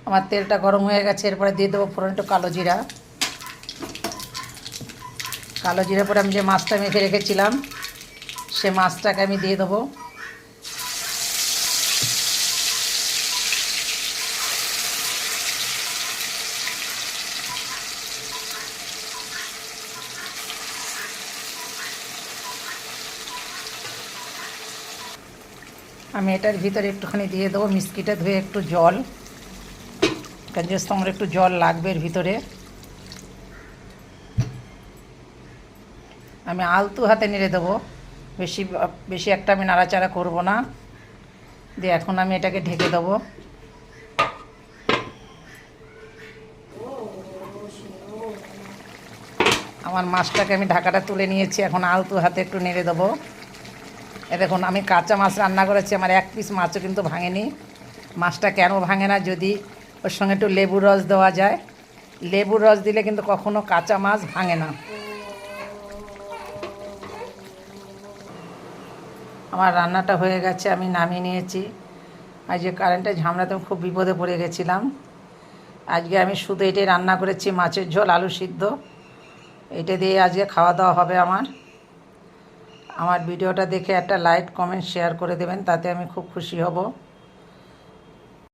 আমার তেলটা গরম হয়ে গেছে, এরপরে দিয়ে দেবো ফোড়ন একটু কালো জিরা। কালো জিরা পরে আমি যে মাছটা মেখে রেখেছিলাম সে মাছটাকে আমি দিয়ে দেবো। আমি এটার ভিতরে একটুখানি দিয়ে দেবো মিষ্টিটা ধুয়ে একটু জল, কারণ যে তোমার একটু জল লাগবে এর ভিতরে। আমি আলতু হাতে নেড়ে দেবো, বেশি বেশি একটা আমি নাড়াচাড়া করব না। দিয়ে এখন আমি এটাকে ঢেকে দেবো। আমার মাছটাকে আমি ঢাকাটা তুলে নিয়েছি, এখন আলতু হাতে একটু নেড়ে দেবো। দেখুন আমি কাঁচা মাছ রান্না করেছি, আমার এক পিস মাছও কিন্তু ভাঙেনি। মাছটা কেন ভাঙে না, যদি ওর সঙ্গে একটু লেবুর রস দেওয়া যায়। লেবুর রস দিলে কিন্তু কখনো কাঁচা মাছ ভাঙে না। আমার রান্নাটা হয়ে গেছে, আমি নামিয়ে নিয়েছি। আজকে কারেন্টের ঝামেলাতে আমি খুব বিপদে পড়ে গেছিলাম। আজকে আমি শুধু এটাই রান্না করেছি, মাছের ঝোল আলু সিদ্ধ। এটা দিয়ে আজকে খাওয়া দাওয়া হবে আমার ভিডিওটা দেখে একটা লাইক কমেন্ট শেয়ার করে দেবেন, তাতে আমি খুব খুশি হব।